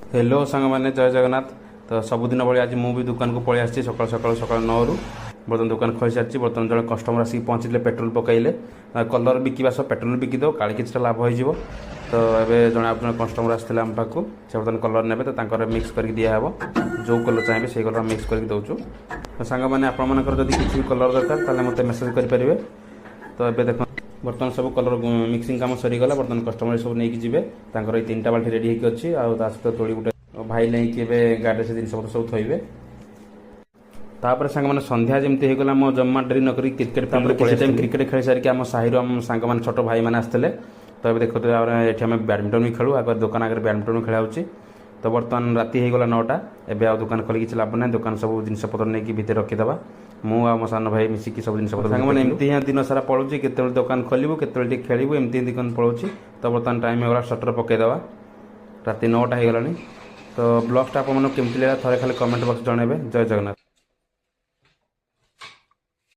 Hello सांग मैंने जय जगन्नाथ। तो सबुदिन भाई आज मुझे दुकान को पलि आसी सकाल सकाल सकाल 9 रु बर्तमान दुकान खोली सारी। बर्तमान जो कस्टमर आसिक पहुँचले पेट्रोल पकईले कलर बिकवा सब पेट्रोल बिकिदेव काली किसी लाभ हो। तो ये जो आप कस्टमर आसते आम पाक से बर्तमान कलर ने तो मिक्स कर दिहब जो कलर चाहिए से कलर मिक्स कर दौचु। तो सांग मैंने आपंकर जब किसी कलर दरकार ताले मत मेसेज करेंगे। तो ये देख बर्तमान सब कलर मिक्सिंग काम सरीगला। बर्तमान कस्टमर सब नहीं जी ये 3टा बाल्टी रेडी होकर अच्छी सहित तोड़ी गोटे भाई नहीं गाड़ी से जिनपत सब थोबे। तापर सांग मैंने संध्या जमी होगा मो जमा डेरी नक क्रिकेट किसी टाइम क्रिकेट खेल सारिक आम साहिर आम सांग मैंने छोट भाई मैंने आसते। तो ये देखते ये आम बैडमिंटन भी खेलू आगे दुकान आगे बैडमिंटन खेला होची। तो बर्तमान राति होगा 9टा एवं आ दुकान खोल किसी लाभ ना दुकान सब जिनपतर नहीं भितर रखीदे मु आ मो सान भाई मिसिकी सब जिनपतर सांग मैंने एमती हाँ दिन सारा पड़ूँ केत दुकान खोलू केत खेलू एमती दुकान पड़ूँ। तो बर्तमान टाइम होगा शटर पकईदे राति 9टा हो गलानी। तो ब्लॉगटा आपको केमती लगा थे खाली कमेंट बॉक्स जनइबे। जय जगन्नाथ।